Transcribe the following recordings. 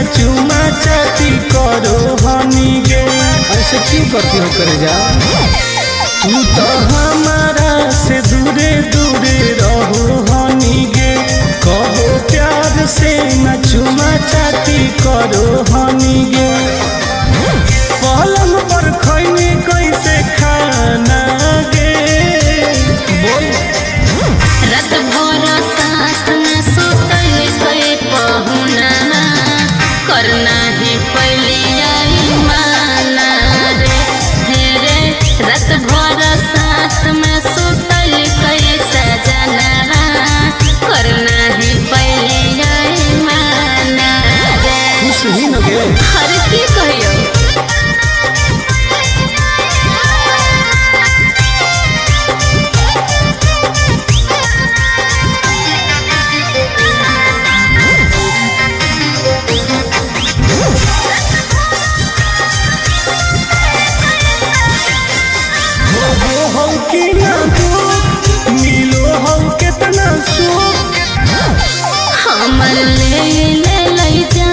चुमा चाटी करो हनी गे। ऐसे क्यों करती हो करे जा? तू तो हमारा से दूरे दूरे रहो हनी गे। कहो प्यार से न चुमा चाटी करो हनी गे। पलंग पर खैनी कैसे खाना गे। बोल रात भर साथ में सुतल के पहुना करना ही पहली आई माना रे। रात भर साथ में सुतल के सजना करना ही पहली आई माना रे। खुश ही न गे। हर की कहियो हमर ले जा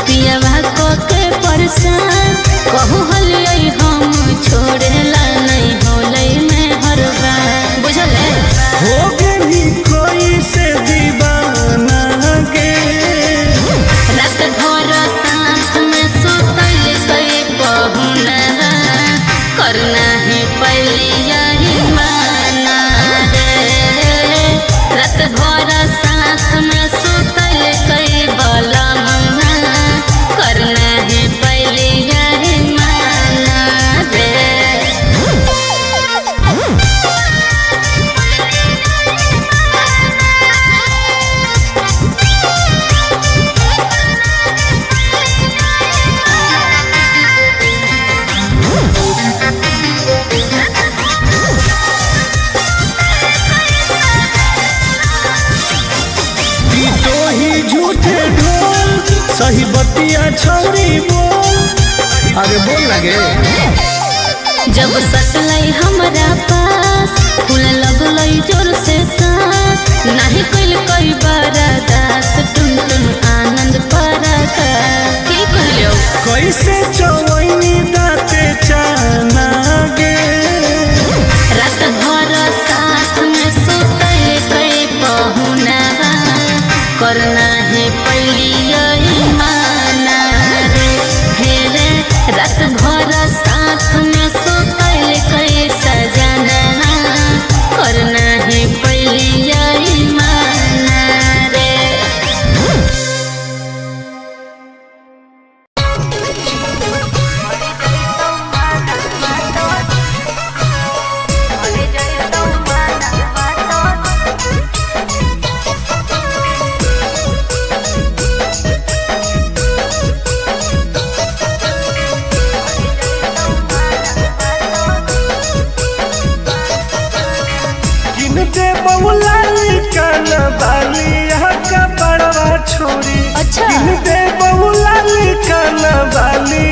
पियावा को के परसान कहू हलियै हम छोड़ेला नहीं होलै में हर बार बुझले हो गई कोई से दीवाना गे। रात भर साथ में सुतल के पहुना करना ही पहली आई माना रे। रात भर साथ में सुतल के बलम करना ही पहली आई माना रे। तो ही झूठे ढोल सही बतिया छौरी बोल। आगे बोल लगे। जब सटलै हमरा पास फूल लगलै जोर से सांस नहीं कइल कई बरदास टुन टुन आनंद परका की कहलियो कैसे चवैनी दाते चाना गे। रात भर साथ में सुतल के पहुना करना है पहली आई माना रे। रात भर साथ में सुतल के सजना करना है पहली आई माना रे। गिनते बउला कान बाली यहाँ का बड़वा छोरी। अच्छा। गिनते बउला कान बाली।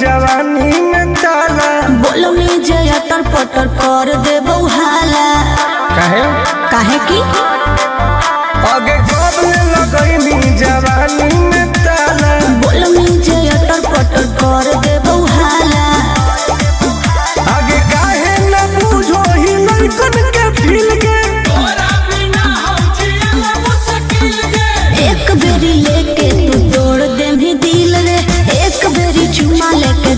जवानी में ताला बोलो में जया टरपटर कर दे बउहाला काहे की आगे कब लगैनी जवानी में ताला। बोलो में जया टरपटर कर दे बउहाला आगे काहे न बुझो ही लड़कन के फील के। एक बेरी लेके तू तोड़ दे भी दिल रे। एक बेरी चुमा लेके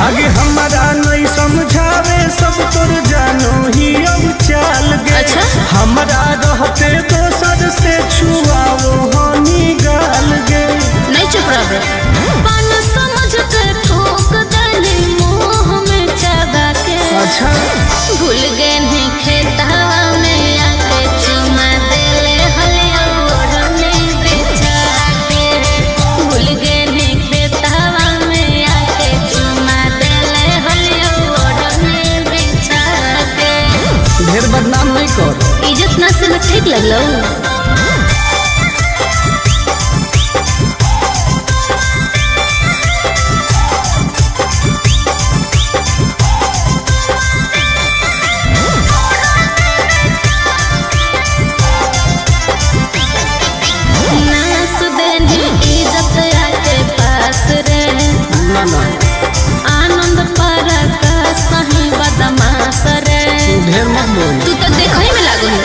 आगे हमारा नहीं समझावे सब तोर जानो ही अब चाल गे। अच्छा? हमारा रहते दोसर से छुआओ हनी गाल गे। नहीं चुप रह पान समझ कर ठोक दले मुंह में चबा के। अच्छा भूल गए नहीं खेतवा में आके चुमा देले हलिया ओढ़ने बिछा के। भूल गए नहीं खेतवा में आके चुमा देले हलिया ओढ़ने बिछा के। ढेर बदनाम नहीं कर। इज्जत ना से ठीक लगलो। आनंद पर सही बदमाश रे। ढेर मत बोल। तू तो देखई में लागो है।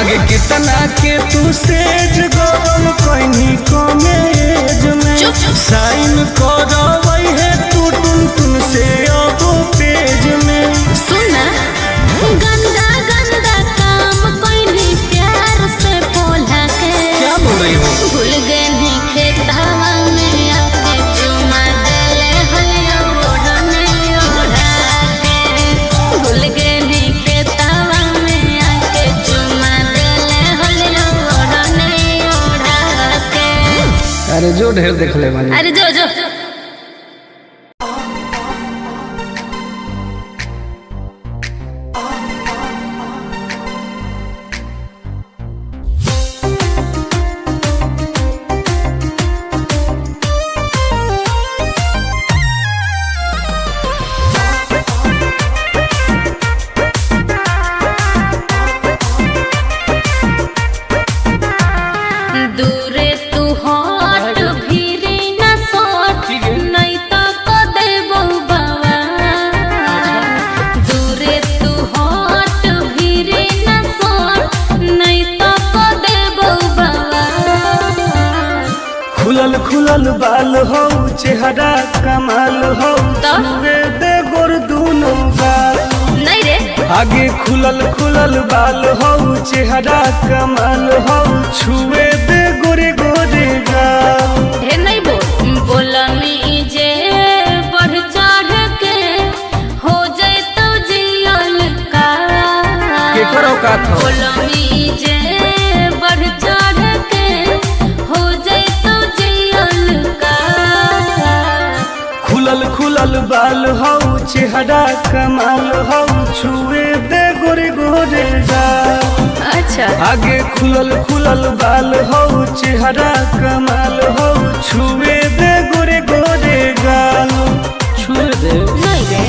आगे कितना के तू सेज गोल कोई कमे एज में। चुप। साइन करवई है तू टुन टुन से अब पेज में। सुन गंदा गंदा काम कोई प्यार से बोला के। क्या बोल रही हो? भूल गए नहीं खेतवा में आके चुमा देले हलिया ओढ़ने ओढ़ा के। भूल गए नहीं खेतवा में आके चुमा देले हलिया ओढ़ने ओढ़ा के। अरे जो ढेर देख ले मानी। अरे जो जो दूरे तू हट भीरे न सोट नहीं तो को देबो बाबा। दूरे तू हट भीरे न सोट नहीं तो को देबो बाबा। खुलल खुलल बाल हो चेहरा कमाल हो तो? छुए दे गोर दूनो गाल। नहीं रे आगे खुलल खुलल बाल हो चेहरा कमाल हो छुए दे गोरे गोरे गाल। हे नहीं बोला मी जे बढ़ चढ़ के हो जाए तो जियल का। के करो का था? बोला मी जे बढ़ चढ़ के हो जाए तो जियल का। खुलल खुलल बाल हो चेहरा कमाल हो छुए दे गोरे गोरे गाल। अच्छा आगे खुलल खुलल बाल हो चेहरा कमाल हो छुए दे गोरे गोरे गाल। छुए दे। नहीं रे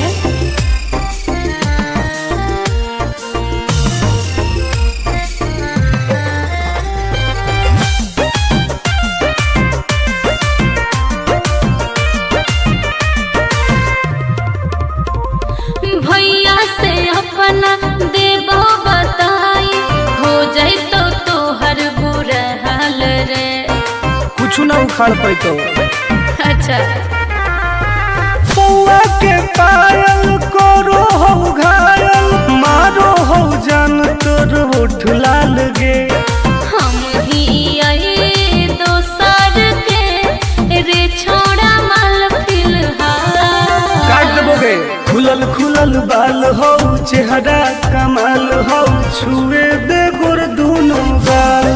भैया से अपना देबो बताई हो जाए तो तोहर बुरा हाल रे। कुछ ना उखाड़ पैतो। अच्छा पौआ के पायल करो हो घायल मारो हो जान तोर ओठ लाल गे। हम ही आई दोसर के रे छोड़ा माल फिलहाल। काट देबोगे। खुलल खुलल बाल हो चेहरा कमाल हो छुए दे गोर दूनो गाल।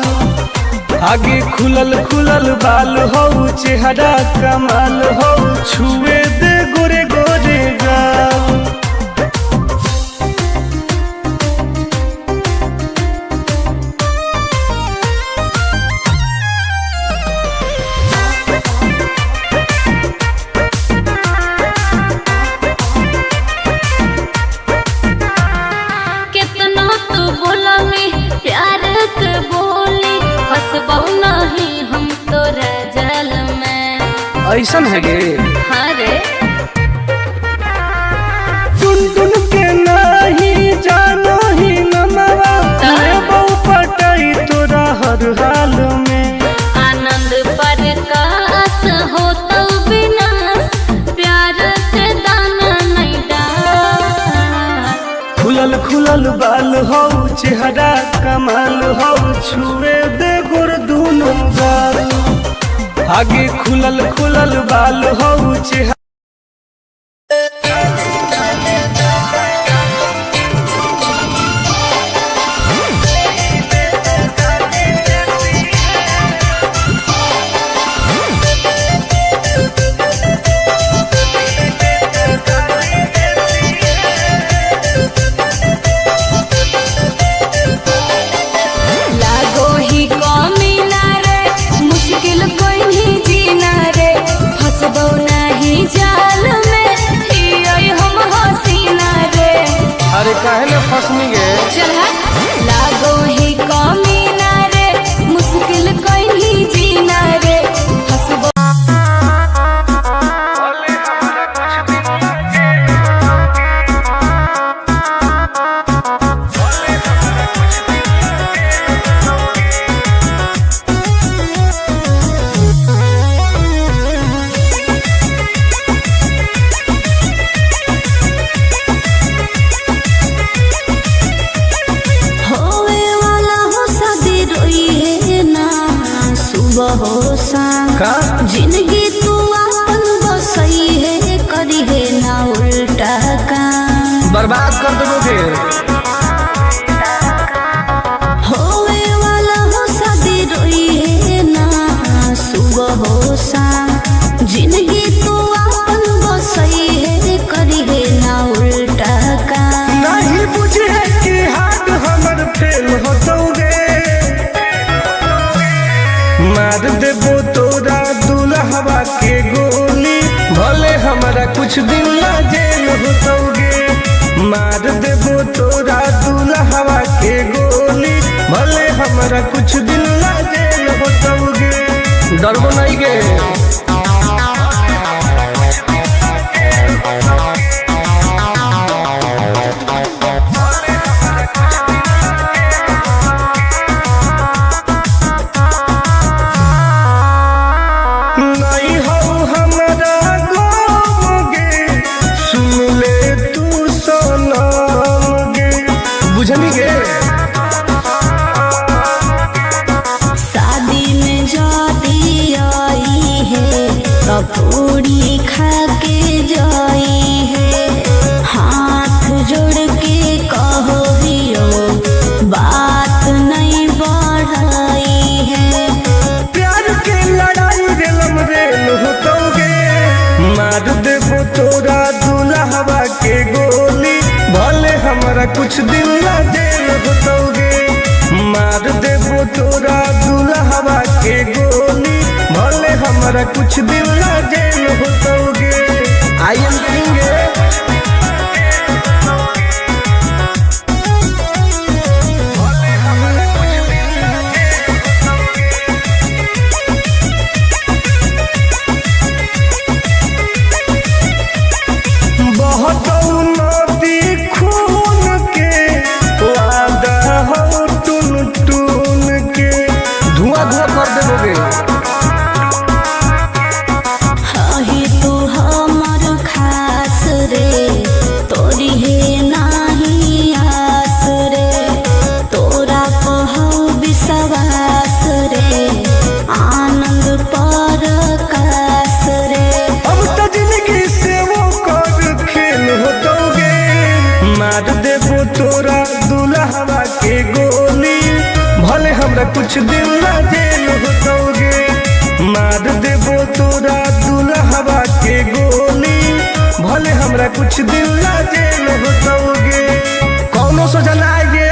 आगे खुलल खुलल बाल हो चेहरा कमाल हो छुए दे गोरे गोरे गाल। कितना तू बोला में प्यार के बोली हंसबो नहीं हम तोरा जाल में। ऐसन है गे। हाँ रे टुन टुन के नहीं जानो ही नमवा बहु पटाई तोरा हर हाल में। आनंद प्रकाश हो तो विनाश प्यार के दाना चेहरा कमाल हो छुए दे गोर दोनों गाल आगे खुलल खुलल बाल हो चेहरा अरे काहे न फसनी गे चल लागो ही कमीना रे मुश्किल कोई नहीं जीना रे हसबो का जिंदगी तू अपन बसई है करी है ना उल्टा काम बर्बाद कर दोगे होवे वाला हो शादी रोई है ना सुबह हो शाम जिंदगी तू अपन बसई है करी है ना उल्टा काम नहीं बुझे कि हाथ हमर फेल होतोगे मार देबो तोरा दुल्हवा के गोली भले हमारा कुछ दिन ना जेल होतोगे मार देबो तोरा दुल्हवा के गोली भले हमारा कुछ दिन ना जेल होतोगे डरबो नहीं गे बुझनी गे शादी में जाती आई है कपूरी खा के जाई है हाथ जोड़ के कहो हियो बात नहीं बढ़ाई है प्यार के लड़ाई रेलम रेल होतोगे मार देबो तोरा दुल्हवा के गोली भले हमारा कुछ दिन ना जेल होतोगे मार देबो तोरा दुल्हवा के गोली भले हमारा कुछ दिन ना जेल होतोगे आई एम करेंगे बहुत नदी खून के वादा हो टून टून के धुआं धुआं कर देबोगे ही तू हमर खास रे तोरी है नाही आस रे तोरा कहौ विश्वास रे आनंद पर कास रे अब तो जिंदगी से वो कर खेल होतोगे मार देबो तोरा दुल्हवा के गोली भले हमरा कुछ दिन ना जेल होतोगे मार देबो तोरा दुल्हवा के गोली भले हमरा कुछ दिन ना जेल होतोगे कौनो सजा ना आएगे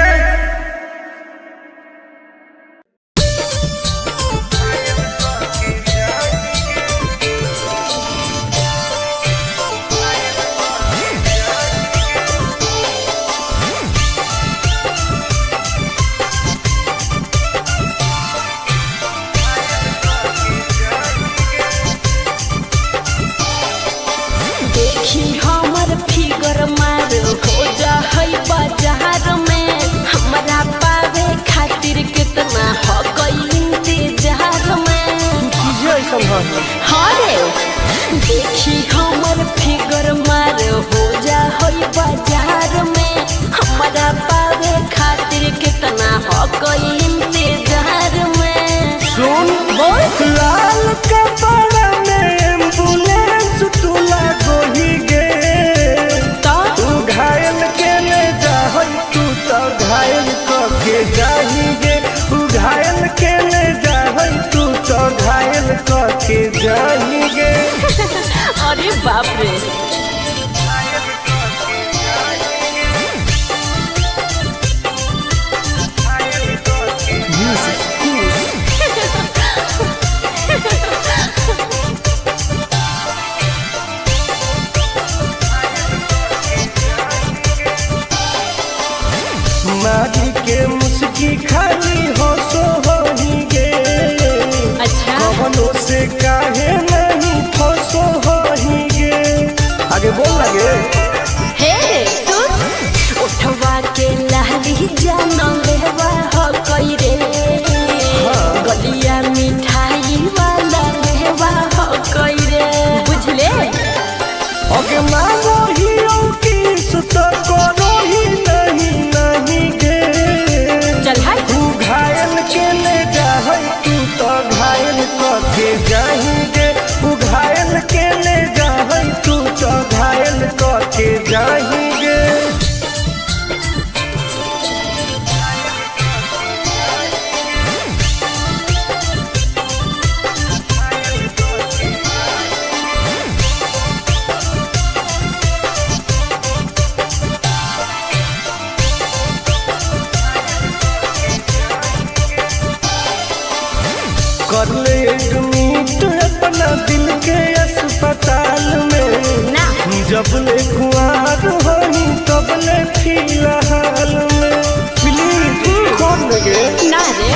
देखी हमर फिगर मार हो जा है बाजार में हमरा पावे खातिर कितना हो गई इंतजार में चीजें ऐसा हरे देखी हमर फिगर मार हो जा है बाजार में हमरा पावे खातिर के बाप रे। मारी के मुस्की खाली हो सो होही गे। अच्छा कवनो से काहे नहीं फसो होही गे। आगे बोल लगे हे सुन उठवा के लहरी जानो लेवा हो कोई रे। गलिया मिठाई वाला लेवा हो कोई रे बुझले। ओके मानो ही की सुत करो ही नहीं गे। चल हाय तू घायल के ले जाहै तू तो घायल कके जाएंगे। तू घायल के ले जाहै तू तो घायल कके जाएंगे। कर ले एडमिट अपना दिल के अस्पताल में ना जब ले कुआर होही तब ले फिलहाल में। प्लीज खोल लगे ना रे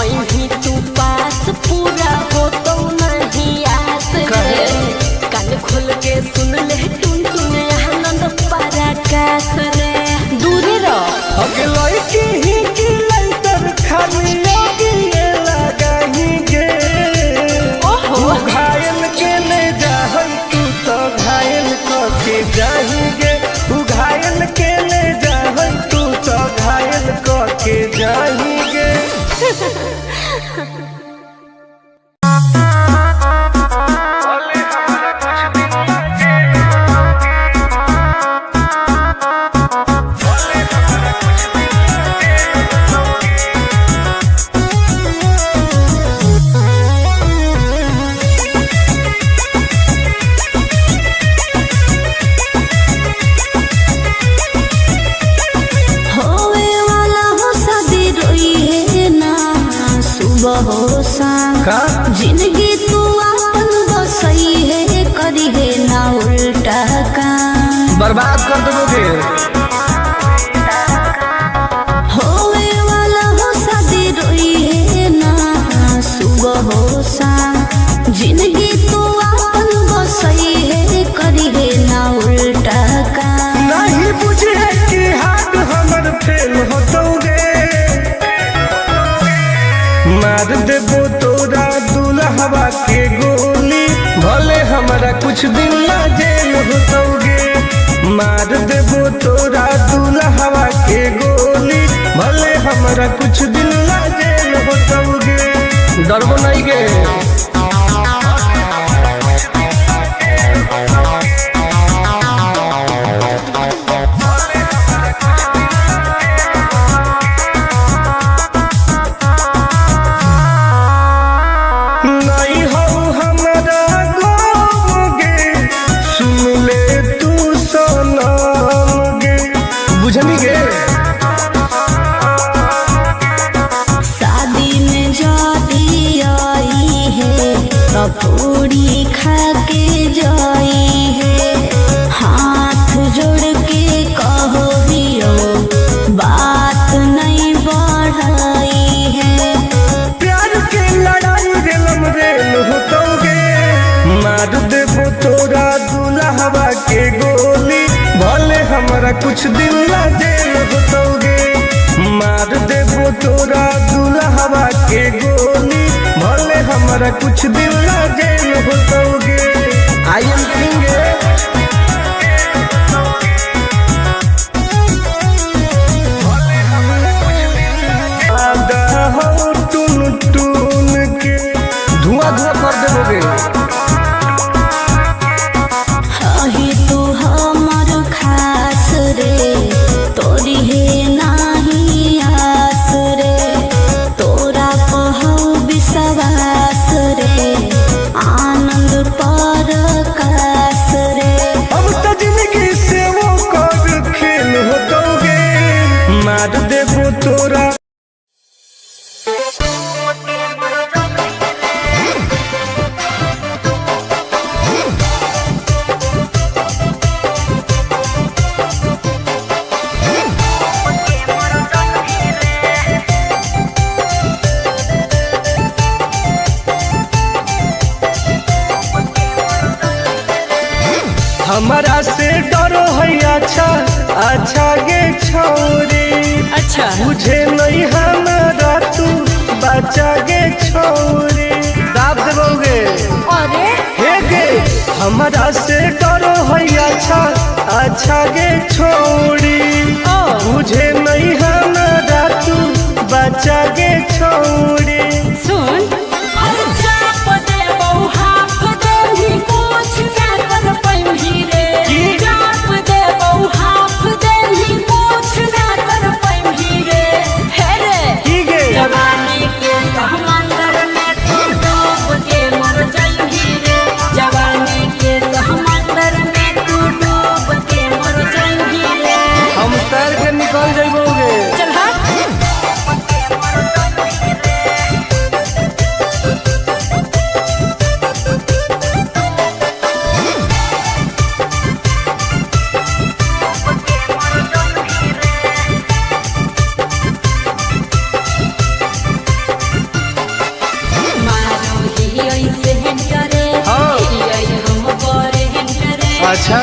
अभी तू पास पूरा हो तो नहीं आस रे। कान खोल के सुन ले टुन टुन आनंद पराकाश रे। दूरे रह अगे लड़की ही की लंतर खाली लगी लगाही गे। ओहो तू घायल के ले जाहै तू तो घायल कके जाएंगे। तू घायल के ले जाहै तू तो घायल कके जाएंगे। होवे वाला हो शादी रोई है ना सुबह हो शाम। का जिंदगी तू अपन बसई है करी है ना उल्टा काम। बर्बाद कर दोगे। होवे वाला हो शादी रोई है ना सुबह हो शाम। जिंदगी तू अपन बसई है करी है ना उल्टा काम। नहीं बुझे कि हाथ हमर फेल होतोगे। मार देबो तोरा दुल्हवा के गोली भले हमारा कुछ दिन ला जेल होतोगे। मार देबो तोरा दुल्हवा के गोली भले हमारा कुछ दिन ला जेल होतोगे। डरबो नहीं गे। नहीं हो हमारा गोगे सुन ले तू सनम गे। बुझनी गे शादी में जाती आई है तो पूरी खा के जाई है। हाथ जोड़ के कहो दियो बात नहीं बढ़ाई है। प्यार के लड़ाई रेलम रेल होतोगे। मार देबो तोरा दुल्हवा के गोली भले हमारा कुछ दिन ला जेल होतोगे। मार देबो तोरा दुल्हवा के गोली भले हमारा कुछ दिन ला जेल होतोगे। आई एम किंग टून टून के धुआं धुआं कर दोगे। अही तू हमर खास रे तोरी है नाही आस रे। तोरा कहू विश्वास रे आनंद परकाश हमारा से डरो है अच्छा अच्छा गे छोरी। अच्छा मुझे नहीं हमारा तू बचा गे छोरी। दाब देबोगे अरे हे गे हमारा से डरो है अच्छा अच्छा गे छोरी। मुझे नहीं हमारा तू बचा गे छोरी। सुन हम तैर के निकल जाइबोगे। चल अच्छा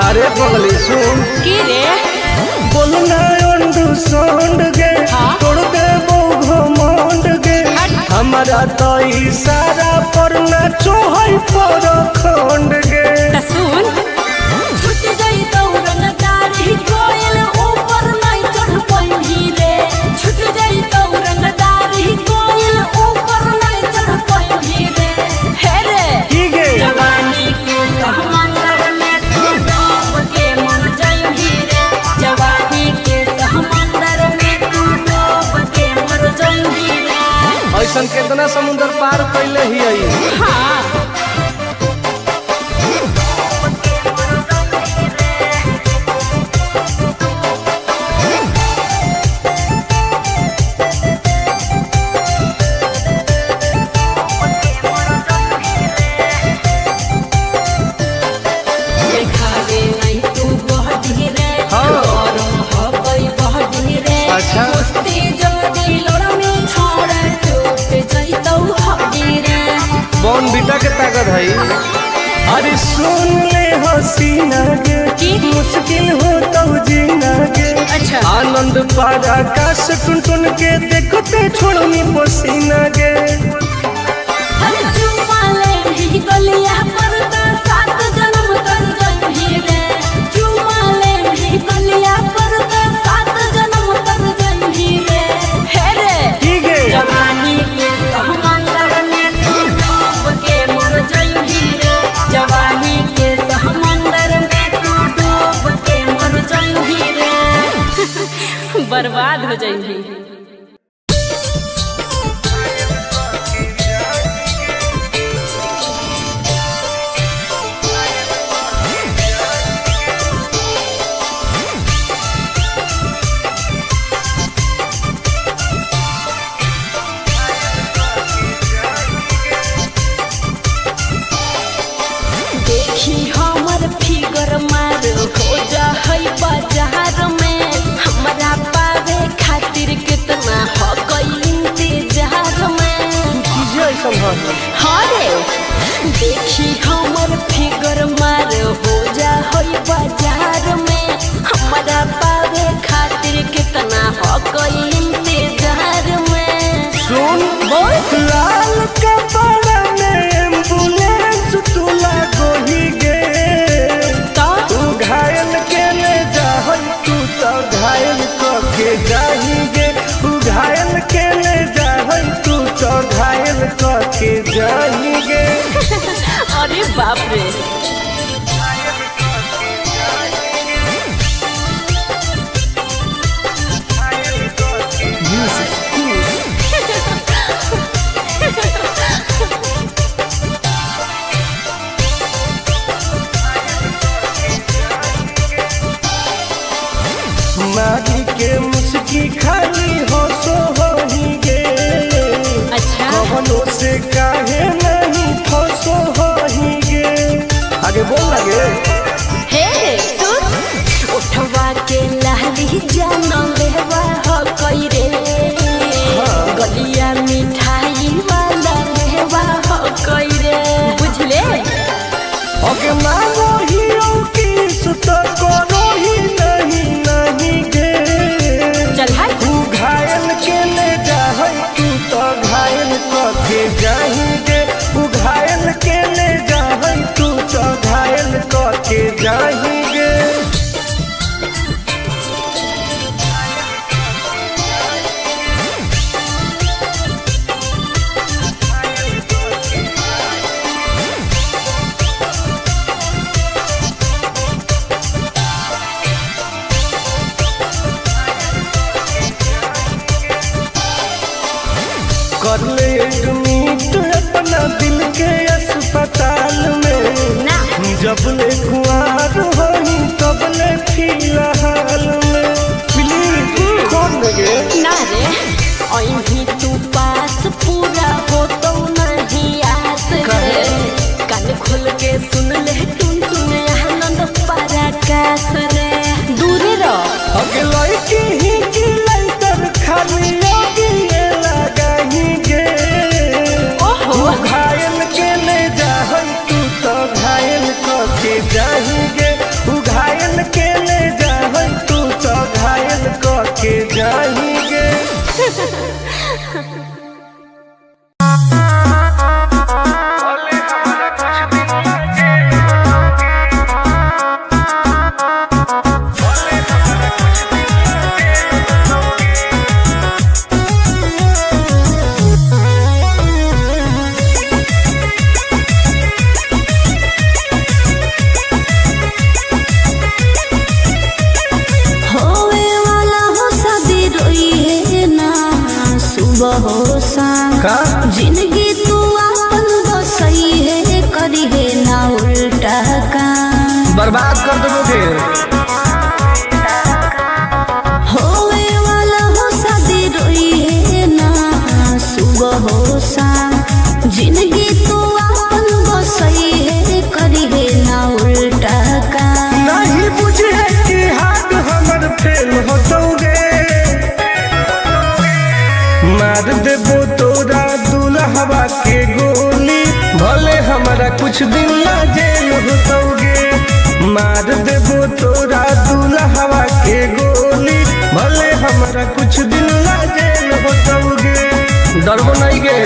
अरे पगली सुन की रे बोलना अंडू सोंड गे तोड़ दे घमंड गे। हमारा तो इशारा पर ना चोहई पर खंड गे। सुन छूट गई दौड़न दारी कोयल ऊपर नहीं चढ़ पाई रे। छूट गई दौड़न दारी कोयल ऊपर नहीं चढ़ पाई रे। हे रे की गे जवानी के समंदर में तू डूब के मर जाएगी रे। जवानी के समंदर में तू डूब के मर जाएगी रे। ऐसा कितना समुद्र पार कैले ही आई। हाँ अच्छा बॉन बीटा के ताकत है। अरे सुन ले हसीना गे मुश्किल हो तो जीना गे। अच्छा आनंद पारा आकाश टुन टुन के देखते छोड़नी पसीना गे। की गे जवानी के समंदर में तू डूब के मर जाएगी रे। जवानी के समंदर में तू डूब के मर जाएगी रे। बर्बाद हो जाएगी। देखी हमर फिगर मार हो जा है बाजार में। हमरा पावे खातिर कितना हो गई इंतजार में। चीजें ऐसा है। हाँ रे देखी हमर फिगर मार हो जा है बाजार में। हमरा पावे खातिर कितना हो गई इंतजार में। सुन बोल लाल कपड़ा में एम्बुलेंस तू लागोही गे। तो तू घायल के ले जा तू तो घायल के जाही गे। तू घायल के ले जा तू तो घायल के जाही गे। अरे बाप रे मारी के मुस्की खाली हो सो होही गे। अच्छा कवनों से काहे नहीं फसो होही गे। आगे बोल लगे हे सुन उठवा के लहरी जान लेवा हो कोई रे। गलिया मिठाई वाला लेवा जबले कुआर होनी तबले फिलहाल में प्लीज कौन लगे ना रे अहीं तू पास पूरा हो तो नहीं आस रे कान खोल के सुन ले टुन टुन आनंद पराकाश रे दूर रह अगलाई की लाइटर खाली लगी लगाही गे ओहो घायल के ले जाहन तू तो घायल के जाही गे घायल के ले जाहन तू तो घायल के जाही गे का जिंदगी तू अपन बसई है करी है ना उल्टा काम बर्बाद कर दोगे होवे वाला हो शादी रोई है ना सुबह हो शाम जिंदगी तू अपन बसई है करी है ना उल्टा काम नहीं बुझे कि हाथ हमर फेल होतोगे मार देबो तोरा दुल्हवा के गोली भले हमारा कुछ दिन ला जेल होतोगे मार देबो तोरा दुल्हवा के गोली भले हमारा कुछ दिन ला जेल होतोगे डरबो नहीं गे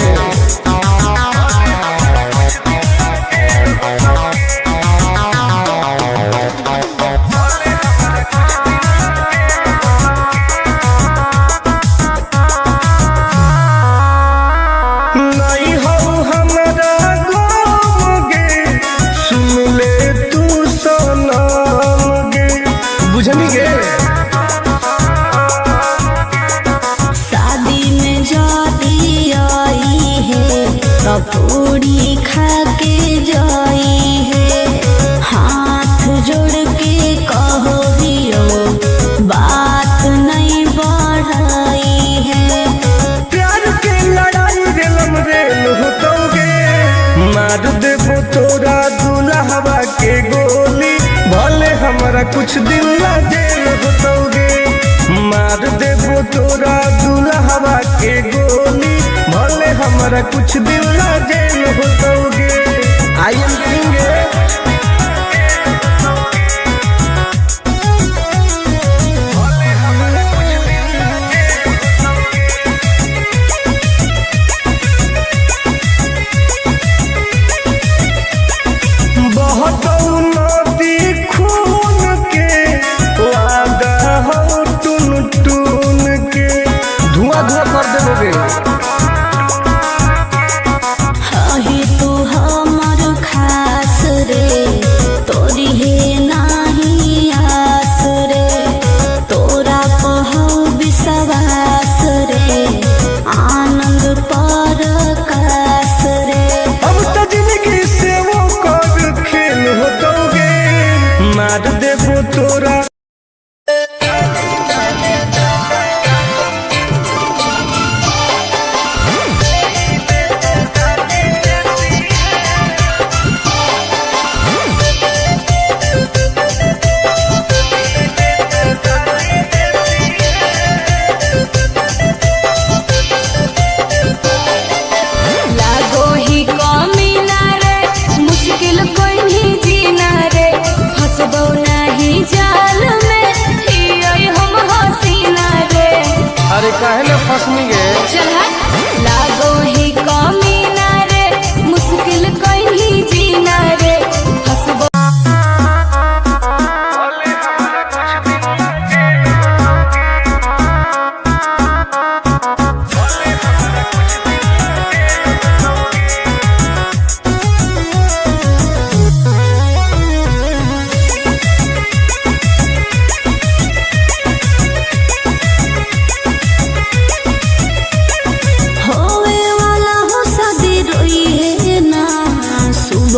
बुझनी गे शादी में जाती आई है पूरी खा के जाई है हाथ जोड़ के कहो हियो बात नहीं बढ़ाई है प्यार के लड़ाई रेलम रेल होतोगे मार देबो तोरा दुल्हवा के गोली भले हमारा कुछ दिन ला जेल होतोगे मार देबो तोरा दुल्हवा के गोली भले हमारा कुछ दिन ला जेल होतोगे आई एम करेंगे धुआं धुआं कर देबोगे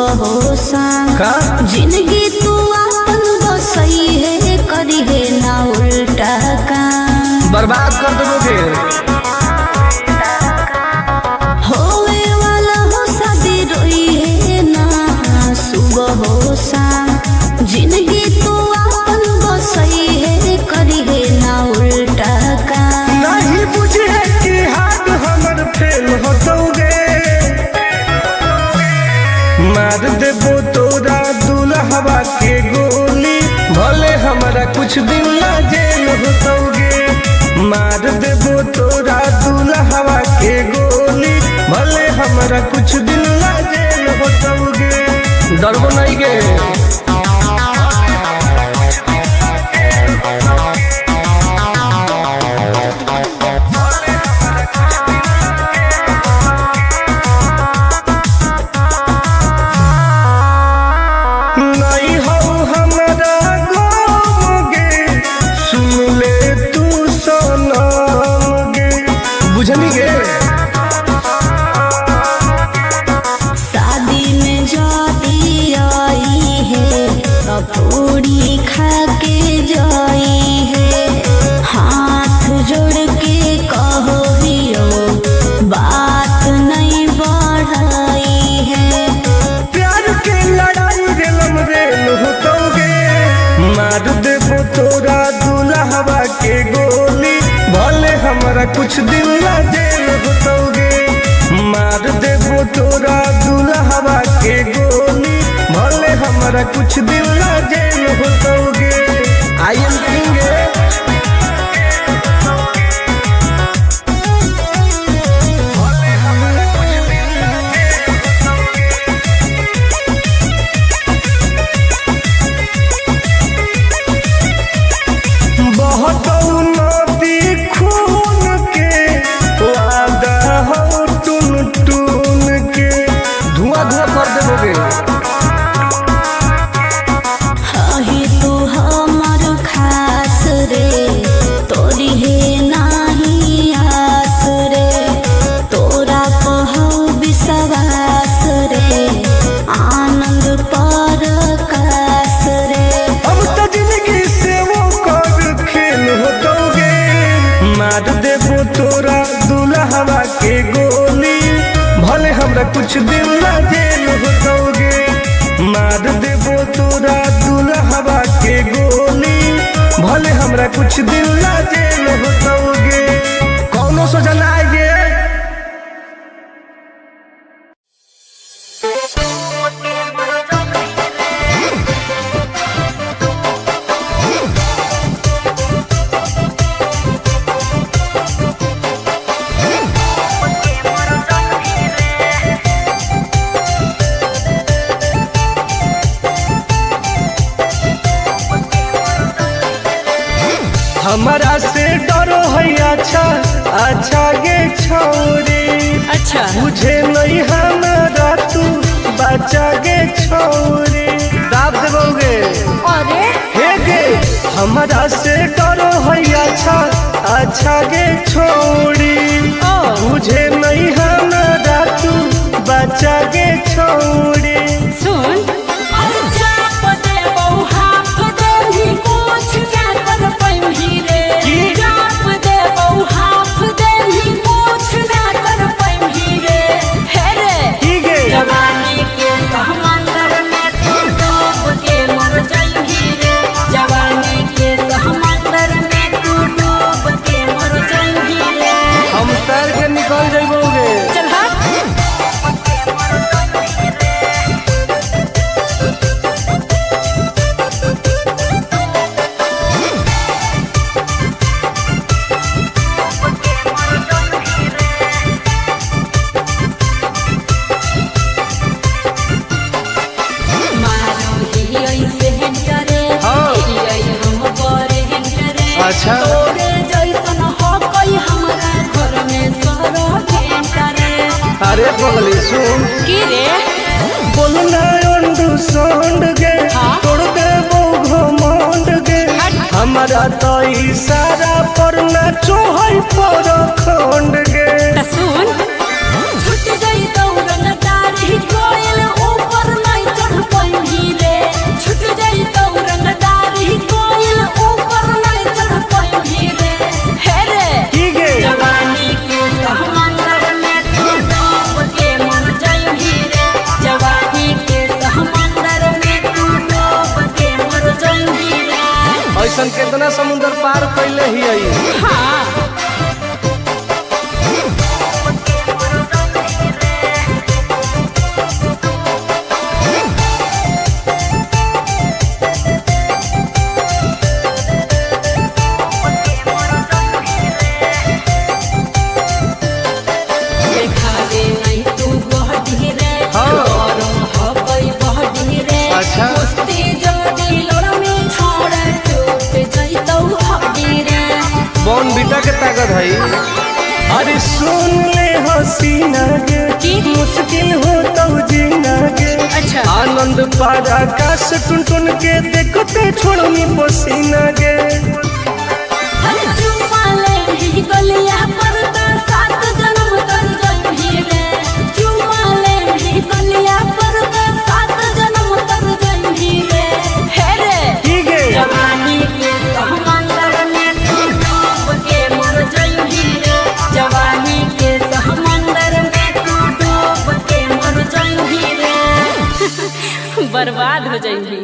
सुबह हो शाम का जिंदगी तू अपन बसई है करी है ना उल्टा काम बर्बाद कर देबो के होवे वाला हो शादी रोई है ना सुबह हो शाम जिंदगी तू अपन बसई है करी है ना उल्टा काम नहीं बुझे कि हाथ हमर फेल होतोगे मार देबो तोरा दुल्हवा के गोली भले हमारा कुछ दिन ला जेल होतोगे मार देबो तोरा दुल्हवा के गोली भले हमारा कुछ दिन ला जेल होतोगे डरबो नहीं के नहीं हो हमारा गोगे सुन ले तू सनम गे बुझनी के शादी में जाती आई है तब पूरी खा के जाई है हाथ जोड़ के कहो हियो बात नहीं बढ़ाई है प्यार के लड़ाई रेलम रेल होतोगे मार देबो तोरा दुल्हवा के गोली भले हमारा कुछ दिन ला जेल होतोगे मार देबो तोरा दुल्हवा के गोली भले हमारा कुछ दिन ला जेल होतोगे आई एम किंग बहतौ नदी खून के वादा हो टून टून के धुआं धुआं कर देबो के हाही तू हमार खास रे तोरी है नाही आस रे तोरा कहौ विश्वास रे आनंद पर कास रे अब तो जिंदगी से वो कर खेल होतोगे मार देबो तोरा दुल्हवा के गोली भले हमरा कुछ दिन ला जेल होतोगे मार देबो तोरा दुल्हवा के गोली भले हमरा कुछ दिन ला जेल होतोगे कौनो सोचा ना आएगे हमारा से डरो है अच्छा अच्छा गे छोरी अच्छा मुझे नहीं हमारा तू बचा गे छोरी दाब देबोगे अरे हे गे हमारा से डरो है अच्छा अच्छा गे छोरी मुझे नहीं हमारा तू बचा गे छोरी सुन की गे जवानी के समंदर में तू डूब के मर जाएगी रे जवानी के समंदर में तू डूब के मर जाएगी रे हम तैर के निकल जाइबोगे चल हट अच्छा तोरे जैसन हो कोई हमारा घर में सरो भेंटरे अरे पगली सुन की रे बोलना अंडू सांड गे हाँ? तोड़ दे वो घमंड गे हमारा तो इशारा पर नाचो है पर खंड गे त सुन छूट गई दौड़न दारी कोयल ऊपर नहीं बॉर्नविटा के ताकत है। अरे सुन ले हसीना के की? मुश्किल हो तो जीना के। अच्छा आनंद पार आकाश टुन टुन के देखते छोड़नी पसीना के। अरे चुम्मा ले ही गलिया पर तो 7 जन्म कर जइही रे। चुम्मा ले ही गलिया पर तो 7 जन्म कर जइही रे। हे रे ठीक है जवानी के समंदर में तू डूब के मर जइही रे। जवानी के समंदर में तू डूब के मर जइही रे। बर्बाद हो जइही।